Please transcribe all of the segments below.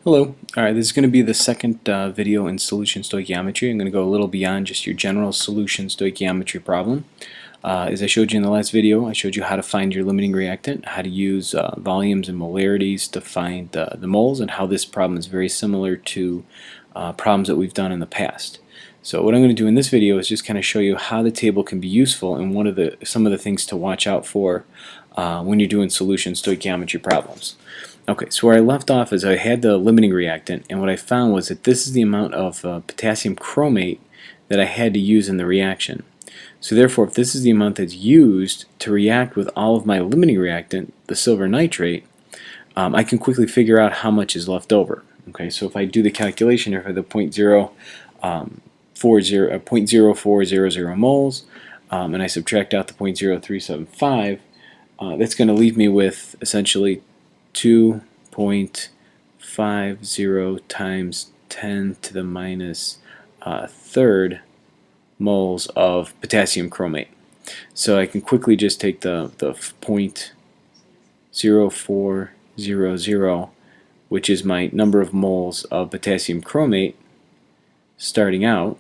Hello. Alright, this is going to be the second video in solution stoichiometry. I'm going to go a little beyond just your general solution stoichiometry problem. As I showed you in the last video, I showed you how to find your limiting reactant, how to use volumes and molarities to find the moles, and how this problem is very similar to problems that we've done in the past. So what I'm going to do in this video is just kind of show you how the table can be useful and some of the things to watch out for when you're doing solution stoichiometry problems. Okay, so where I left off is I had the limiting reactant, and what I found was that this is the amount of potassium chromate that I had to use in the reaction. So therefore, if this is the amount that's used to react with all of my limiting reactant, the silver nitrate, I can quickly figure out how much is left over. Okay, so if I do the calculation here for the 0.0400 moles, and I subtract out the 0.0375, that's going to leave me with essentially 2.50 times 10 to the minus third moles of potassium chromate. So I can quickly just take the 0.0400, which is my number of moles of potassium chromate starting out,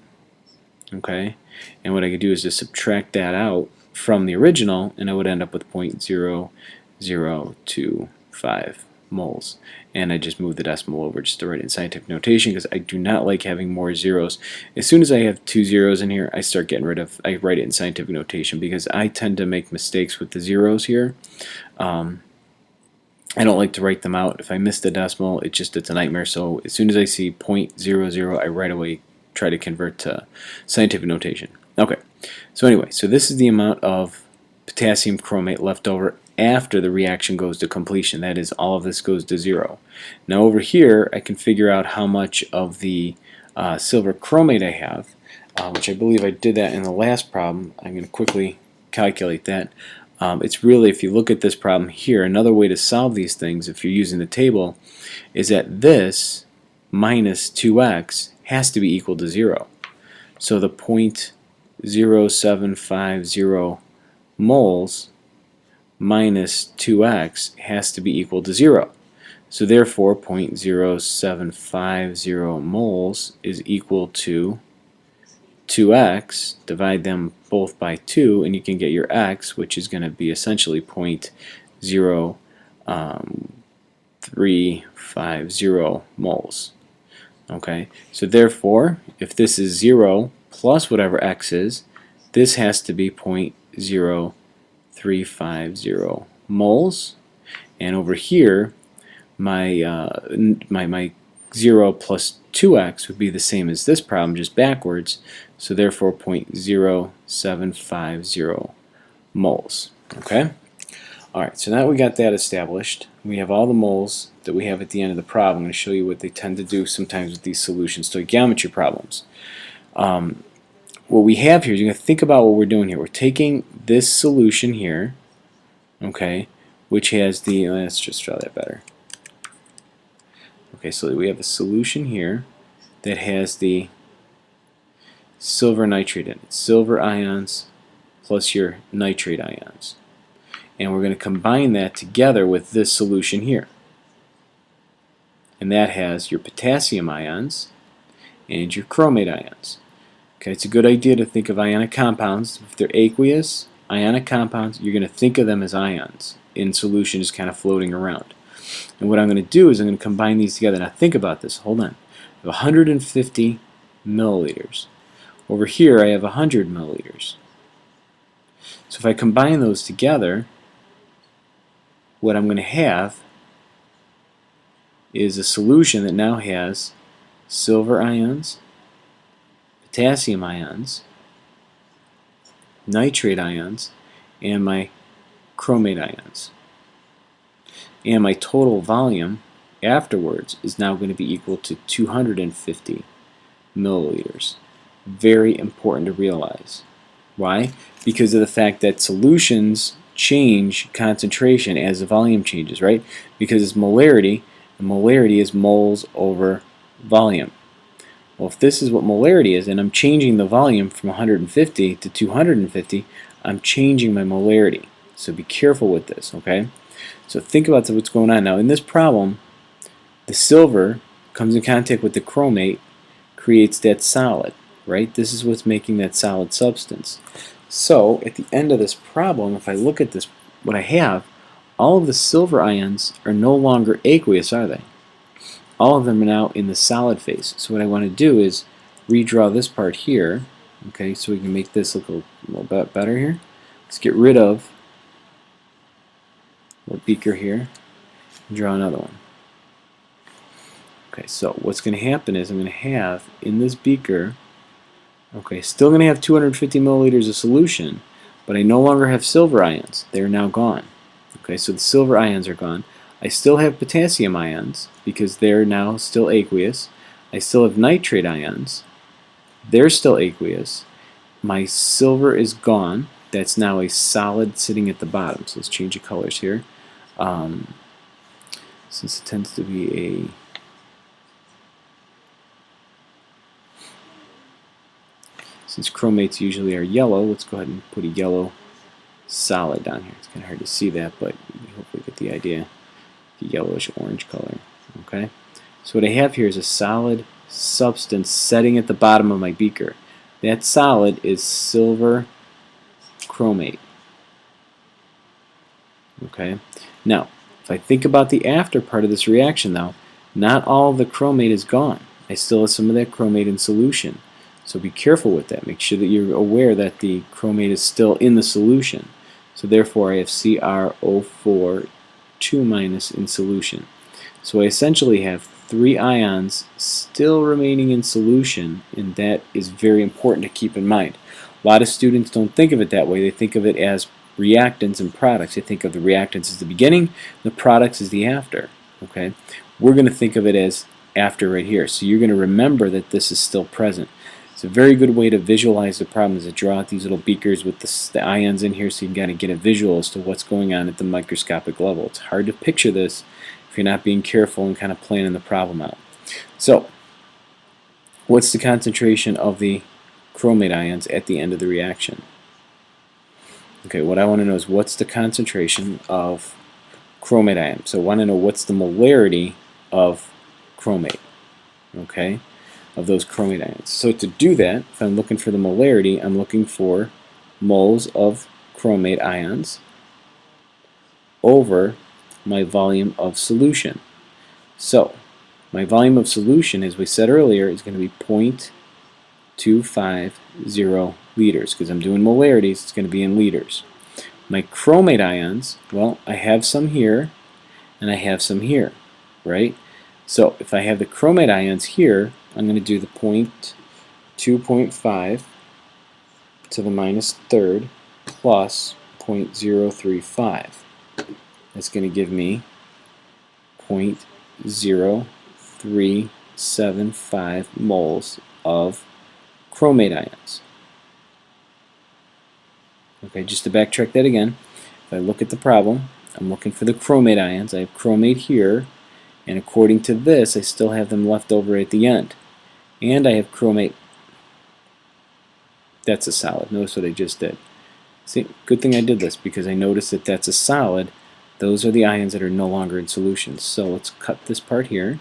okay, and what I could do is just subtract that out from the original, and I would end up with 0.0025 moles. And I just move the decimal over just to write it in scientific notation, because I do not like having more zeros. As soon as I have 2 zeros in here, I write it in scientific notation, because I tend to make mistakes with the zeros here. I don't like to write them out. If I miss the decimal, it's a nightmare. So as soon as I see 0.00, I right away try to convert to scientific notation. Okay, so anyway, so this is the amount of potassium chromate left over after the reaction goes to completion. That is, all of this goes to zero. Now over here, I can figure out how much of the silver chromate I have, which I believe I did that in the last problem. I'm going to quickly calculate that. It's really, if you look at this problem here, another way to solve these things, if you're using the table, is that this minus 2x has to be equal to 0. So the 0.0750 moles minus 2x has to be equal to 0. So therefore 0.0750 moles is equal to 2x. Divide them both by 2 and you can get your x, which is going to be essentially 0.0350 moles. Okay, so therefore, if this is 0 plus whatever x is, this has to be 0.0350 moles. And over here, my 0 plus 2x would be the same as this problem, just backwards. So therefore, 0.0750 moles. Okay. All right. So now we got that established. We have all the moles that we have at the end of the problem. I'm going to show you what they tend to do sometimes with these solution stoichiometry problems. What we have here, you're going to think about what we're doing here. We're taking this solution here, okay, which has the, let's just draw that better. Okay, so we have a solution here that has the silver nitrate in it. Silver ions plus your nitrate ions. And we're going to combine that together with this solution here. And that has your potassium ions and your chromate ions. Okay, it's a good idea to think of ionic compounds. If they're aqueous, ionic compounds, you're going to think of them as ions in solution, just kind of floating around. And what I'm going to do is I'm going to combine these together. Now think about this. Hold on. I have 150 milliliters. Over here I have 100 milliliters. So if I combine those together, what I'm going to have is a solution that now has silver ions, potassium ions, nitrate ions, and my chromate ions. And my total volume afterwards is now going to be equal to 250 milliliters. Very important to realize. Why? Because of the fact that solutions change concentration as the volume changes, right? Because it's molarity, and molarity is moles over volume. Well, if this is what molarity is, and I'm changing the volume from 150 to 250, I'm changing my molarity. So be careful with this, okay? So think about what's going on now. In this problem, the silver comes in contact with the chromate, creates that solid, right? This is what's making that solid substance. So at the end of this problem, if I look at this, what I have, all of the silver ions are no longer aqueous, are they? All of them are now in the solid phase. So what I want to do is redraw this part here, okay, so we can make this look a little bit better here. Let's get rid of a beaker here and draw another one. Okay, so what's going to happen is I'm going to have in this beaker, okay, still going to have 250 milliliters of solution, but I no longer have silver ions. They're now gone. Okay, so the silver ions are gone. I still have potassium ions because they're now still aqueous. I still have nitrate ions. They're still aqueous. My silver is gone. That's now a solid sitting at the bottom. So let's change the colors here. Since it tends to be a Since chromates usually are yellow, let's go ahead and put a yellow solid down here. It's kind of hard to see that, but you hopefully get the idea. The yellowish orange color. Okay. So what I have here is a solid substance setting at the bottom of my beaker. That solid is silver chromate. Okay. Now, if I think about the after part of this reaction, though, not all of the chromate is gone. I still have some of that chromate in solution. So be careful with that. Make sure that you're aware that the chromate is still in the solution. So therefore I have CrO4 2- in solution. So I essentially have 3 ions still remaining in solution, and that is very important to keep in mind. A lot of students don't think of it that way. They think of it as reactants and products. They think of the reactants as the beginning, the products as the after. Okay? We're going to think of it as after right here. So you're going to remember that this is still present. It's a very good way to visualize the problem is to draw out these little beakers with the ions in here so you can kind of get a visual as to what's going on at the microscopic level. It's hard to picture this if you're not being careful and kind of planning the problem out. So, what's the concentration of the chromate ions at the end of the reaction? Okay, what I want to know is what's the concentration of chromate ions. So I want to know what's the molarity of chromate. Okay? Of those chromate ions. So to do that, if I'm looking for the molarity, I'm looking for moles of chromate ions over my volume of solution. So my volume of solution, as we said earlier, is going to be 0.250 liters. Because I'm doing molarities, it's going to be in liters. My chromate ions, well, I have some here and I have some here, right? So if I have the chromate ions here, I'm going to do the 2.5 to the -3rd plus 0.035. That's going to give me 0.0375 moles of chromate ions. Okay, just to backtrack that again, if I look at the problem, I'm looking for the chromate ions. I have chromate here, and according to this, I still have them left over at the end. And I have chromate. That's a solid. Notice what I just did. See, good thing I did this because I noticed that that's a solid. Those are the ions that are no longer in solution. So let's cut this part here.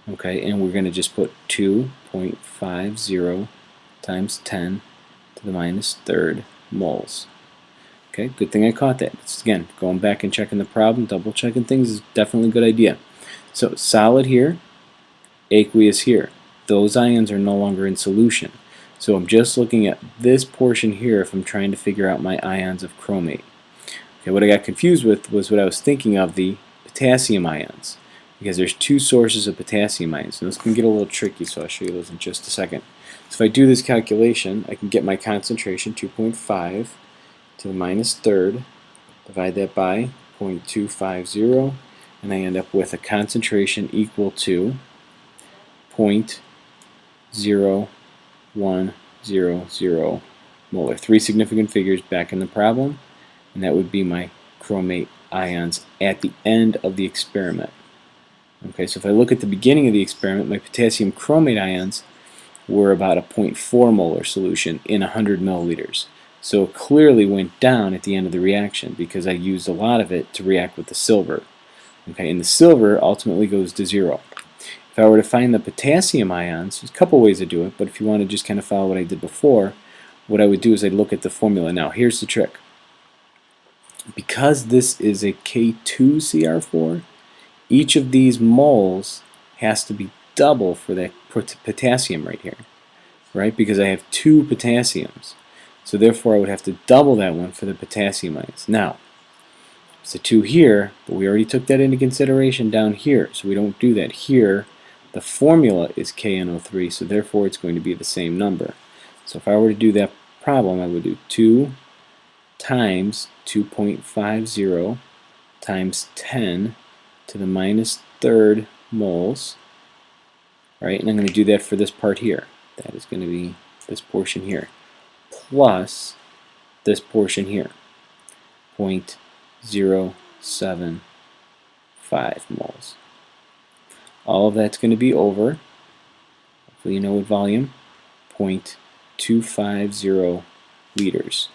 Okay, and we're going to just put 2.50 times 10 to the -3rd moles. Okay, good thing I caught that. It's, again, going back and checking the problem, double checking things is definitely a good idea. So solid here, aqueous here. Those ions are no longer in solution. So I'm just looking at this portion here if I'm trying to figure out my ions of chromate. Okay, what I got confused with was what I was thinking of the potassium ions, because there's 2 sources of potassium ions. And this can get a little tricky, so I'll show you those in just a second. So if I do this calculation, I can get my concentration, 2.5 to the -3rd, divide that by 0.250, and I end up with a concentration equal to 0.0100 molar. 3 significant figures back in the problem, and that would be my chromate ions at the end of the experiment. Okay, so if I look at the beginning of the experiment, my potassium chromate ions were about a 0.4 molar solution in 100 milliliters. So it clearly went down at the end of the reaction because I used a lot of it to react with the silver. Okay, and the silver ultimately goes to 0. If I were to find the potassium ions, there's a couple ways to do it, but if you want to just kind of follow what I did before, what I would do is I'd look at the formula. Now, here's the trick. Because this is a K2Cr4, each of these moles has to be double for that potassium right here, right? Because I have two potassiums. So therefore I would have to double that one for the potassium ions. Now, it's a 2 here, but we already took that into consideration down here, so we don't do that here. The formula is KNO3, so therefore it's going to be the same number. So if I were to do that problem, I would do 2 times 2.50 times 10 to the minus third moles, right? And I'm going to do that for this part here. That is going to be this portion here, plus this portion here, 0.075 moles. All of that's going to be over, hopefully you know what volume, 0.250 liters.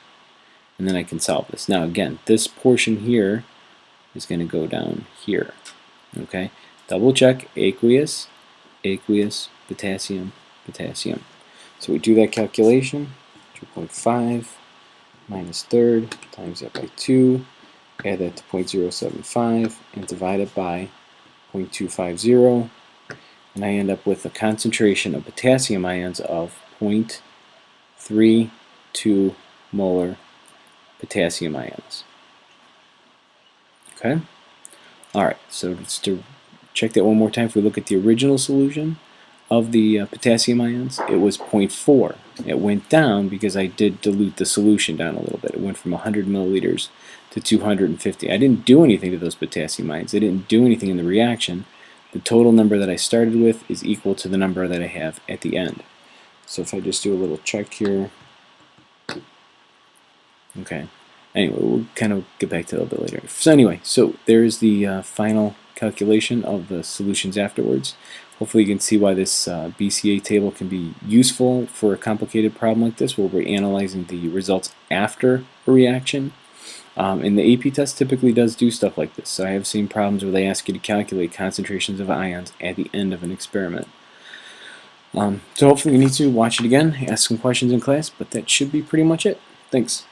And then I can solve this. Now again, this portion here is going to go down here. Okay? Double check aqueous, aqueous, potassium, potassium. So we do that calculation, 2.5 minus third times that by 2, add that to 0.075 and divide it by 0.250, and I end up with a concentration of potassium ions of 0.32 molar potassium ions. Okay? Alright, so just to check that one more time, if we look at the original solution of the potassium ions, it was 0.4. It went down because I did dilute the solution down a little bit. It went from 100 milliliters to 250. I didn't do anything to those potassium ions. They didn't do anything in the reaction. The total number that I started with is equal to the number that I have at the end. So if I just do a little check here, okay. Anyway, we'll kind of get back to that a little bit later. So anyway, so there's the final calculation of the solutions afterwards. Hopefully you can see why this BCA table can be useful for a complicated problem like this, where we're analyzing the results after a reaction. And the AP test typically does do stuff like this. So I have seen problems where they ask you to calculate concentrations of ions at the end of an experiment. So hopefully you need to watch it again, ask some questions in class, but that should be pretty much it. Thanks.